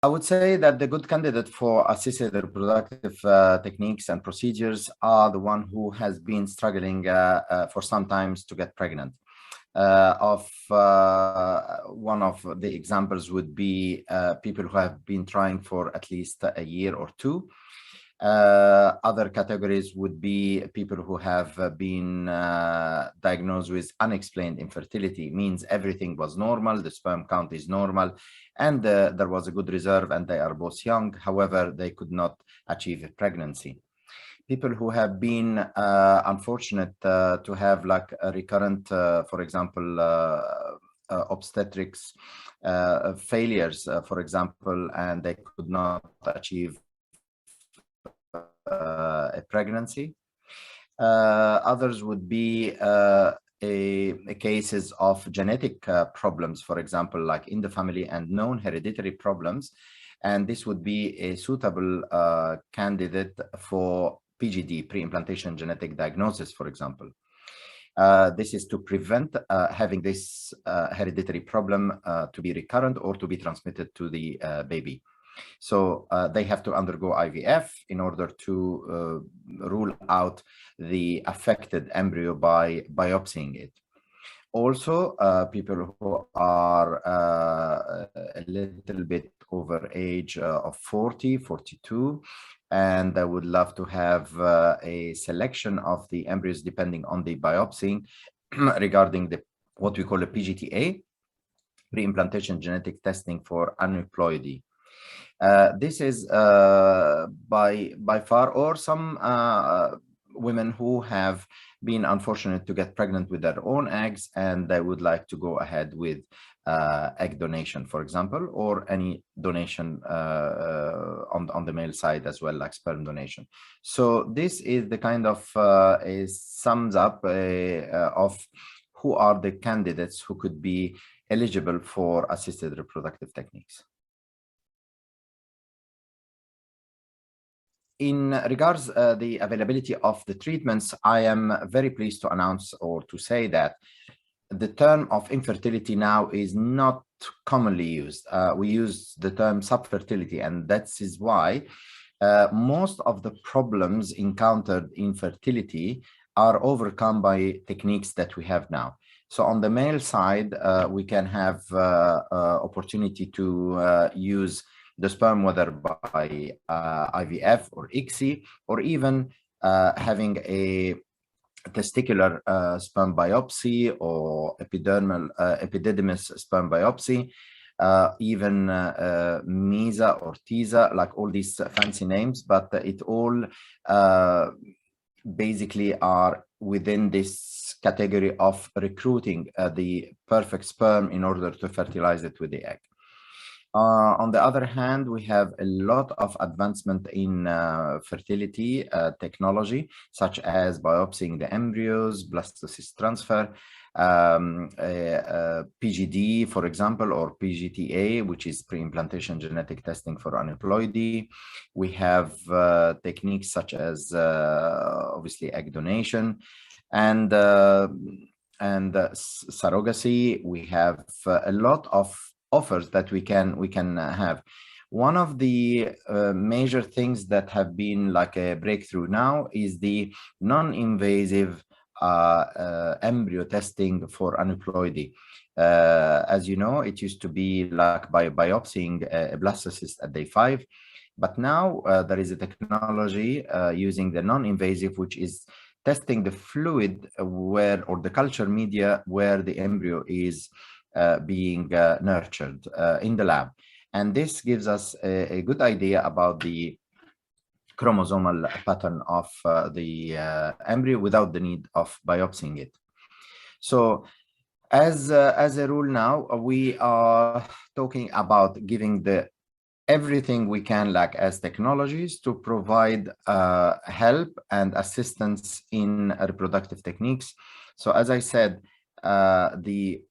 I would say that the good candidate for assisted reproductive techniques and procedures are the one who has been struggling for some times to get pregnant. One of the examples would be people who have been trying for at least a year or two. Other categories would be people who have been diagnosed with unexplained infertility, means everything was normal, the sperm count is normal, and there was a good reserve, and they are both young. However, they could not achieve a pregnancy. People who have been unfortunate to have like a recurrent, for example, obstetrics failures, for example, and they could not achieve a pregnancy. Others would be cases of genetic problems, for example, like in the family and known hereditary problems. And this would be a suitable candidate for PGD, pre-implantation genetic diagnosis, for example. This is to prevent having this hereditary problem to be recurrent or to be transmitted to the baby. So they have to undergo IVF in order to rule out the affected embryo by biopsying it. Also, people who are a little bit over age of 40, 42, and I would love to have a selection of the embryos depending on the biopsy regarding what we call a PGTA, pre-implantation genetic testing for aneuploidy. This is by far, or some women who have been unfortunate to get pregnant with their own eggs, and they would like to go ahead with egg donation, for example, or any donation on the male side as well, like sperm donation. So this is the kind of a sums up of who are the candidates who could be eligible for assisted reproductive techniques. In regards the availability of the treatments, I am very pleased to announce or to say that the term of infertility now is not commonly used. We use the term subfertility, and that is why most of the problems encountered in fertility are overcome by techniques that we have now. So on the male side, we can have opportunity to use the sperm, whether by IVF or ICSI, or even having a testicular sperm biopsy or epididymis sperm biopsy, even MESA or TISA, like all these fancy names, but it all basically are within this category of recruiting the perfect sperm in order to fertilize it with the egg. On the other hand, we have a lot of advancement in fertility technology, such as biopsying the embryos, blastocyst transfer, PGD, for example, or PGTA, which is pre-implantation genetic testing for aneuploidy. We have techniques such as obviously egg donation and surrogacy. We have a lot of offers that we can have. One of the major things that have been like a breakthrough now is the non-invasive embryo testing for aneuploidy. As you know, it used to be like by biopsying a blastocyst at day 5, but now there is a technology using the non-invasive, which is testing the fluid where, or the culture media where the embryo is being nurtured in the lab. And this gives us a good idea about the chromosomal pattern of the embryo without the need of biopsying it. So as a rule now, we are talking about giving everything we can, like as technologies, to provide help and assistance in reproductive techniques. So as I said, the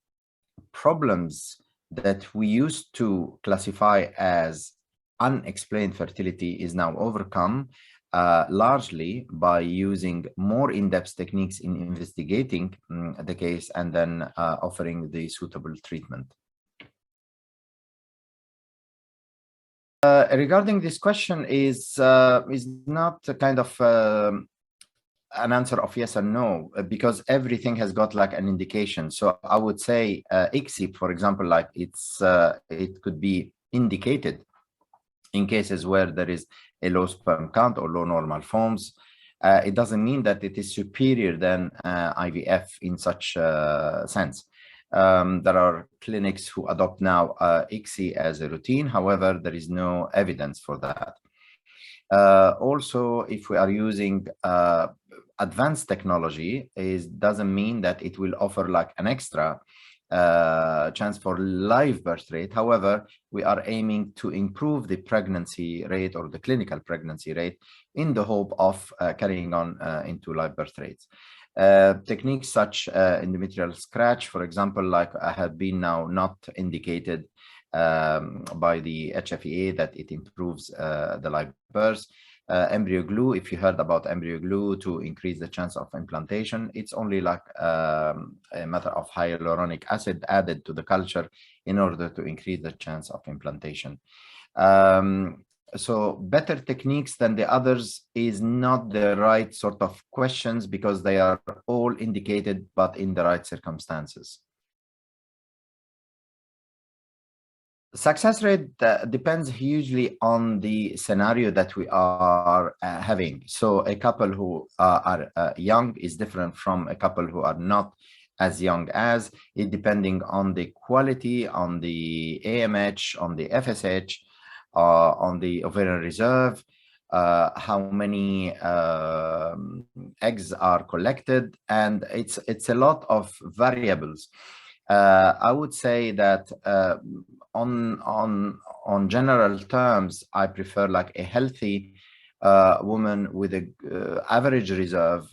problems that we used to classify as unexplained fertility is now overcome largely by using more in-depth techniques in investigating the case and then offering the suitable treatment. Regarding this question is not a kind of an answer of yes or no, because everything has got like an indication. So I would say ICSI, for example, like it could be indicated in cases where there is a low sperm count or low normal forms. It doesn't mean that it is superior than IVF in such sense. There are clinics who adopt now ICSI as a routine. However, there is no evidence for that. Also, if we are using advanced technology, it doesn't mean that it will offer like an extra chance for live birth rate. However, we are aiming to improve the pregnancy rate or the clinical pregnancy rate in the hope of carrying on into live birth rates. Techniques such endometrial scratch, for example, like have been now not indicated by the HFEA that it improves the live birth. Embryo glue, if you heard about embryo glue to increase the chance of implantation, it's only like a matter of hyaluronic acid added to the culture in order to increase the chance of implantation. So better techniques than the others is not the right sort of questions, because they are all indicated, but in the right circumstances. Success rate depends hugely on the scenario that we are having. So a couple who are young is different from a couple who are not as young as, it depending on the quality, on the AMH, on the FSH, on the ovarian reserve, how many eggs are collected, and it's a lot of variables. I would say that on general terms, I prefer like a healthy woman with a average reserve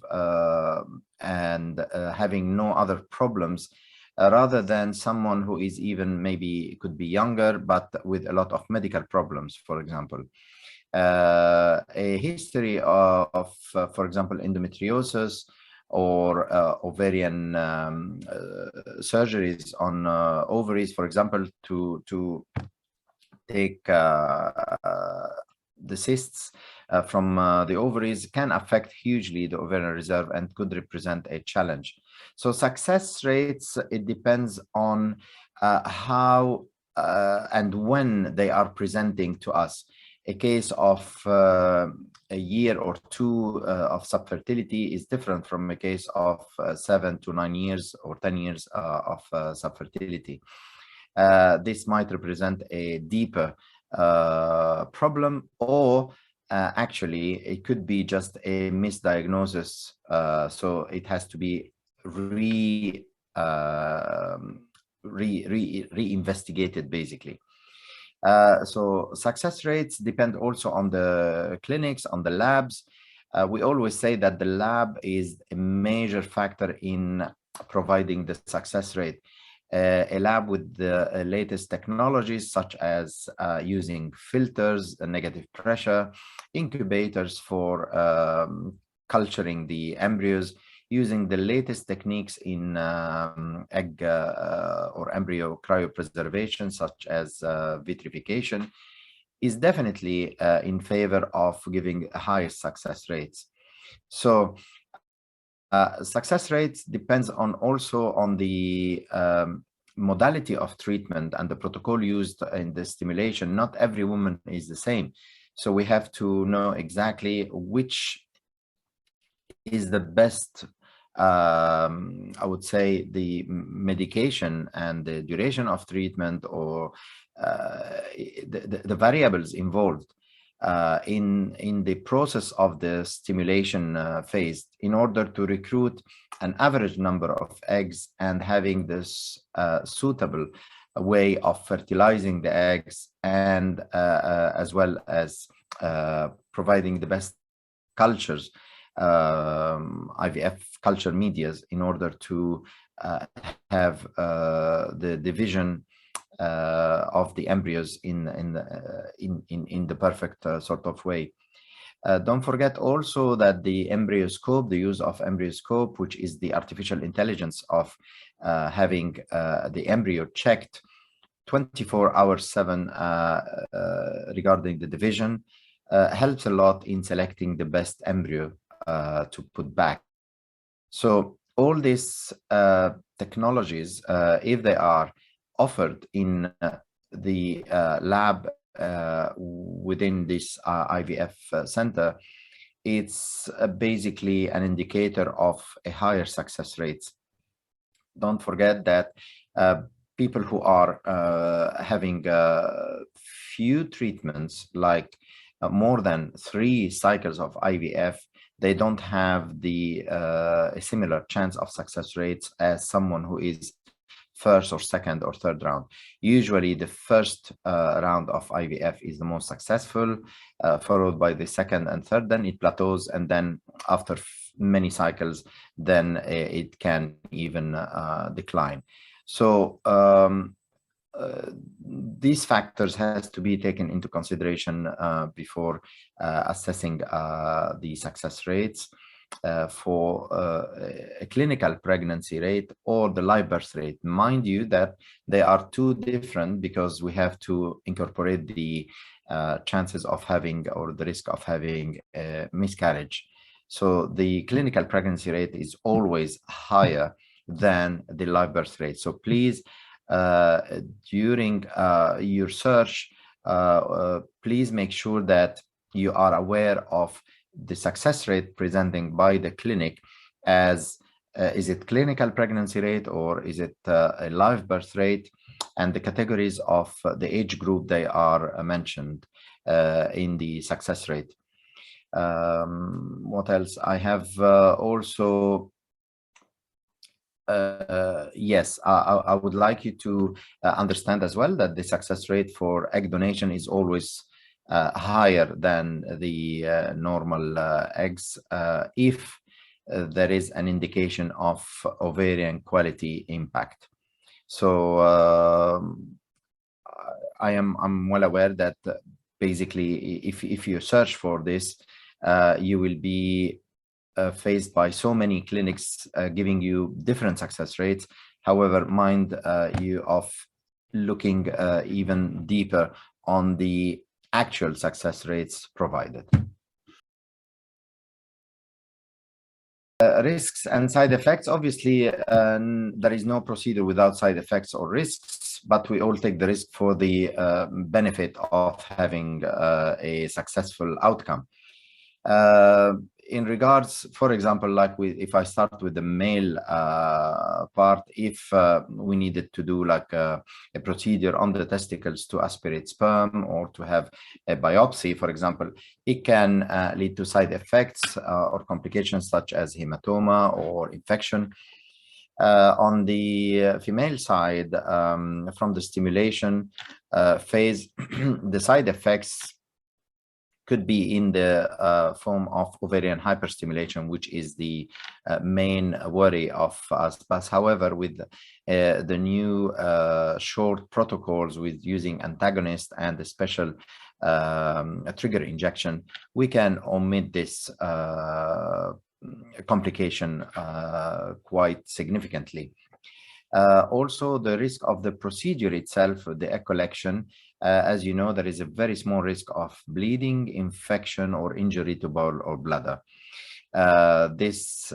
and having no other problems, rather than someone who is even maybe could be younger but with a lot of medical problems, for example. A history of for example, endometriosis or ovarian surgeries on ovaries, for example, to take the cysts from the ovaries, can affect hugely the ovarian reserve and could represent a challenge. So success rates, it depends on how and when they are presenting to us. A case of a year or two of subfertility is different from a case of 7 to 9 years or 10 years of subfertility. This might represent a deeper problem, or actually it could be just a misdiagnosis. So it has to be reinvestigated basically. So success rates depend also on the clinics, on the labs. We always say that the lab is a major factor in providing the success rate. A lab with the latest technologies, such as using filters, negative pressure, incubators for culturing the embryos, using the latest techniques in egg or embryo cryopreservation, such as vitrification, is definitely in favor of giving higher success rates. So success rates depends on also on the modality of treatment and the protocol used in the stimulation. Not every woman is the same. So we have to know exactly which is the best, I would say, the medication and the duration of treatment, or the variables involved in the process of the stimulation phase, in order to recruit an average number of eggs and having this suitable way of fertilizing the eggs, and as well as providing the best cultures, IVF culture medias, in order to have the division of the embryos in the perfect sort of way. Don't forget also that the embryoscope, the use of embryoscope, which is the artificial intelligence of having the embryo checked 24 hours 7 regarding the division helps a lot in selecting the best embryo to put back. So all these technologies, if they are offered in the lab within this IVF center, it's basically an indicator of a higher success rate. Don't forget that people who are having few treatments, like more than 3 cycles of IVF, they don't have the a similar chance of success rates as someone who is first or second or third round. Usually the first round of IVF is the most successful, followed by the second and third, then it plateaus, and then after many cycles, then it can even decline. So these factors has to be taken into consideration before assessing the success rates for a clinical pregnancy rate or the live birth rate. Mind you that they are two different, because we have to incorporate the chances of having, or the risk of having, a miscarriage. So the clinical pregnancy rate is always higher than the live birth rate. So please, during your search, please make sure that you are aware of the success rate presenting by the clinic, as is it clinical pregnancy rate or is it a live birth rate, and the categories of the age group they are mentioned in the success rate. What else? I have also yes, I would like you to understand as well that the success rate for egg donation is always higher than the normal eggs if there is an indication of ovarian quality impact. So I'm well aware that basically if you search for this, you will be faced by so many clinics giving you different success rates. However, mind you of looking even deeper on the actual success rates provided. Risks and side effects. Obviously, there is no procedure without side effects or risks, but we all take the risk for the benefit of having a successful outcome. In regards, for example, like if I start with the male part, if we needed to do like a procedure on the testicles to aspirate sperm or to have a biopsy, for example, it can lead to side effects or complications such as hematoma or infection. On the female side, from the stimulation phase, the side effects could be in the form of ovarian hyperstimulation, which is the main worry of us. But however, with the new short protocols with using antagonists and the special trigger injection, we can omit this complication quite significantly. Also, the risk of the procedure itself, the egg collection, as you know, there is a very small risk of bleeding, infection, or injury to bowel or bladder. This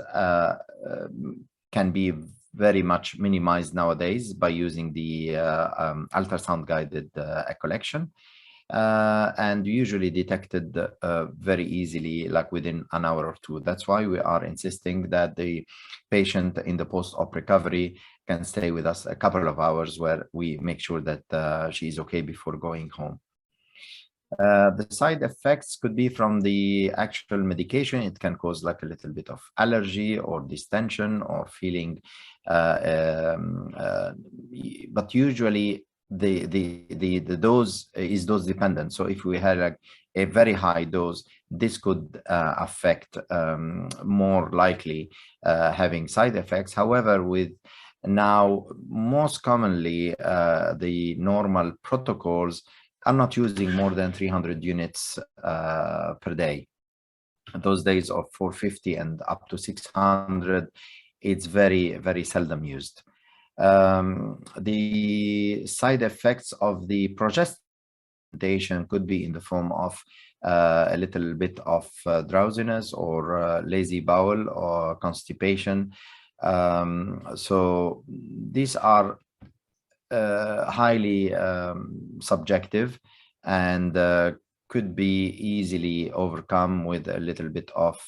can be very much minimized nowadays by using the ultrasound guided egg collection, and usually detected very easily, like within an hour or two. That's why we are insisting that the patient in the post-op recovery can stay with us a couple of hours, where we make sure that she is okay before going home. The side effects could be from the actual medication. It can cause like a little bit of allergy or distension or feeling, but usually the dose is dose dependent. So if we had like a very high dose, this could affect more likely having side effects. However, with now most commonly the normal protocols are not using more than 300 units per day. Those days of 450 and up to 600, it's very, very seldom used. The side effects of the progestation could be in the form of a little bit of drowsiness or lazy bowel or constipation. So these are highly subjective and could be easily overcome with a little bit of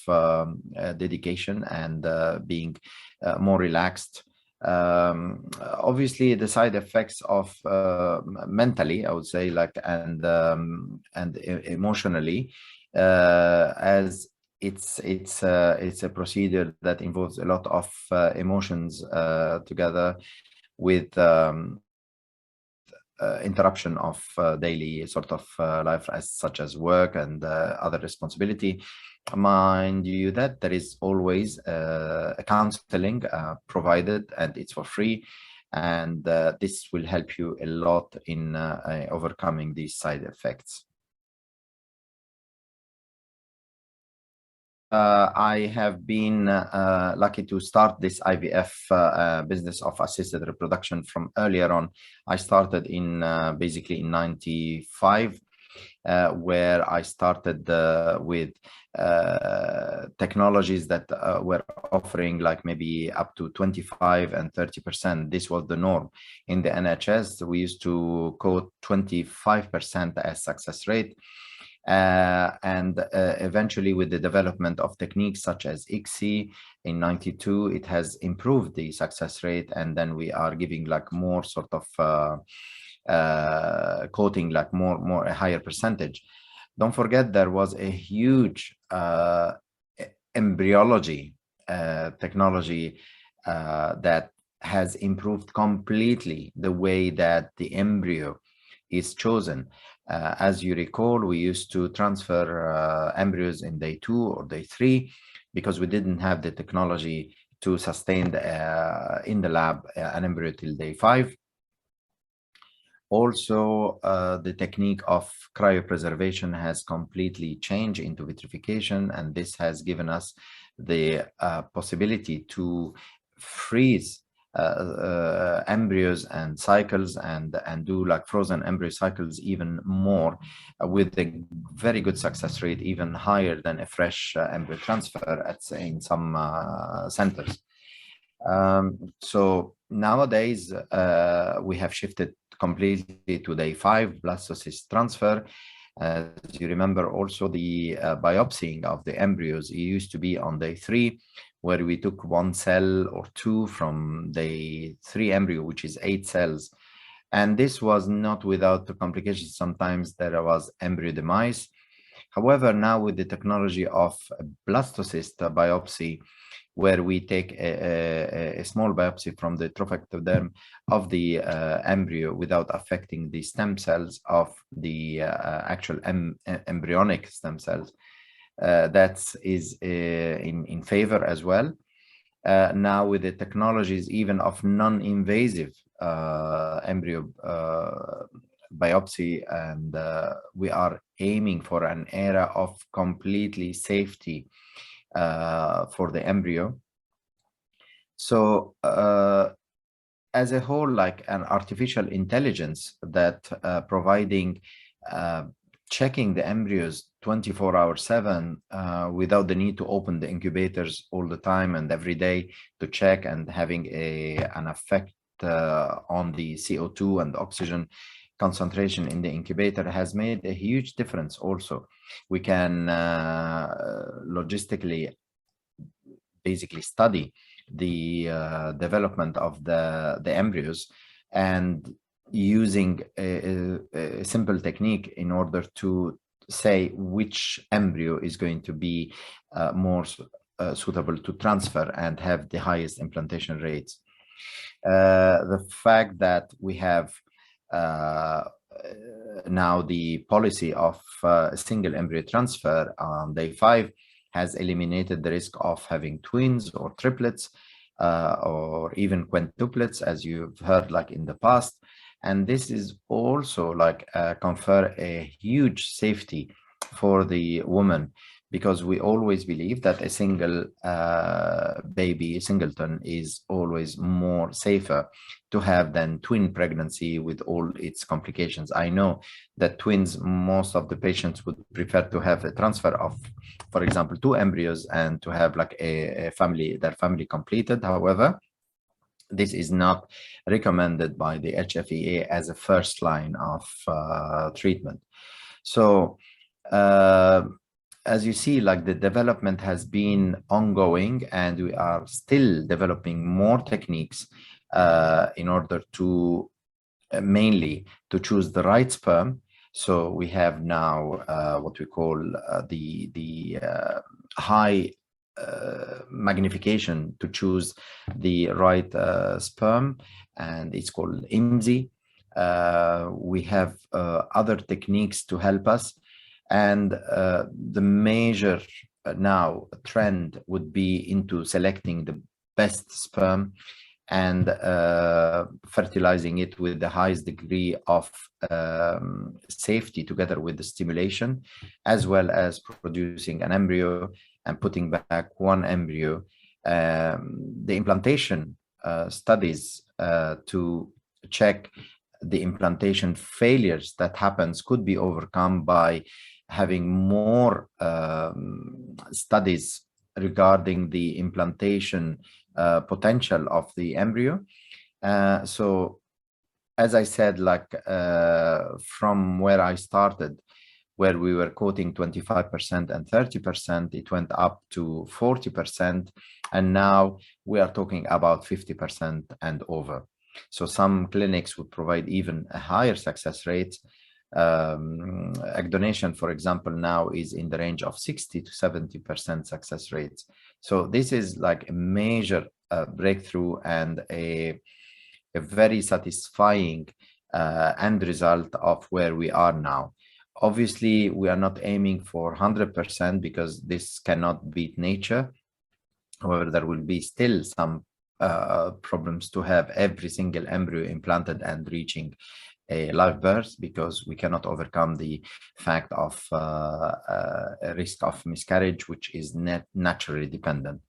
dedication and being more relaxed. Obviously, the side effects of mentally, I would say, like and emotionally, as it's a procedure that involves a lot of emotions together with interruption of daily sort of life, as such as work and other responsibility. Mind you that there is always a counseling provided, and it's for free, and this will help you a lot in overcoming these side effects. I have been lucky to start this IVF business of assisted reproduction from earlier on. I started in basically in 95, where I started with technologies that were offering like maybe up to 25 and 30%. This was the norm. In the NHS, we used to quote 25% as success rate. And eventually, with the development of techniques such as ICSI in 92, it has improved the success rate, and then we are giving like more sort of quoting like more a higher percentage. Don't forget there was a huge embryology technology that has improved completely the way that the embryo is chosen. As you recall, we used to transfer embryos in day 2 or day 3 because we didn't have the technology to sustain in the lab an embryo till day 5. Also, the technique of cryopreservation has completely changed into vitrification, and this has given us the possibility to freeze embryos and cycles and do like frozen embryo cycles even more with a very good success rate, even higher than a fresh embryo transfer in some centers. So nowadays we have shifted completely to day 5 blastocyst transfer. As you remember, also the biopsying of the embryos used to be on day 3, where we took 1 cell or 2 from day 3 embryo, which is 8 cells. And this was not without the complications. Sometimes there was embryo demise. However, now with the technology of blastocyst biopsy, where we take a small biopsy from the trophectoderm of the embryo without affecting the stem cells of the actual embryonic stem cells, that is in favor as well. Now with the technologies even of non-invasive embryo biopsy, and we are aiming for an era of completely safety for the embryo. So as a whole, like an artificial intelligence that providing checking the embryos 24/7 without the need to open the incubators all the time and every day to check, and having an effect on the CO2 and oxygen concentration in the incubator, has made a huge difference. Also, we can logistically basically study the development of the embryos, and using a simple technique in order to say which embryo is going to be more suitable to transfer and have the highest implantation rates. The fact that we have now the policy of single embryo transfer on day 5 has eliminated the risk of having twins or triplets or even quintuplets, as you've heard like in the past. And this is also like confer a huge safety for the woman, because we always believe that a single baby, singleton, is always more safer to have than twin pregnancy with all its complications. I know that twins, most of the patients would prefer to have a transfer of, for example, 2 embryos and to have like a family, their family completed. However, this is not recommended by the HFEA as a first line of treatment. So as you see, like the development has been ongoing, and we are still developing more techniques in order to mainly to choose the right sperm. So we have now what we call the high magnification to choose the right sperm, and it's called IMSI. We have other techniques to help us, and the major now trend would be into selecting the best sperm and fertilizing it with the highest degree of safety together with the stimulation, as well as producing an embryo and putting back one embryo. The implantation studies to check the implantation failures that happens could be overcome by having more studies regarding the implantation potential of the embryo. So as I said, like from where I started, where we were quoting 25% and 30%, it went up to 40%, and now we are talking about 50% and over. So some clinics would provide even a higher success rate. Egg donation, for example, now is in the range of 60 to 70% success rates. So this is like a major breakthrough and a very satisfying end result of where we are now. Obviously, we are not aiming for 100% because this cannot beat nature. However, there will be still some problems to have every single embryo implanted and reaching a live birth, because we cannot overcome the fact of a risk of miscarriage, which is naturally dependent.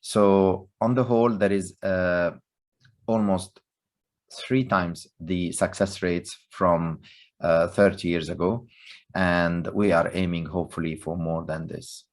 So on the whole, there is almost 3 times the success rates from 30 years ago, and we are aiming hopefully for more than this.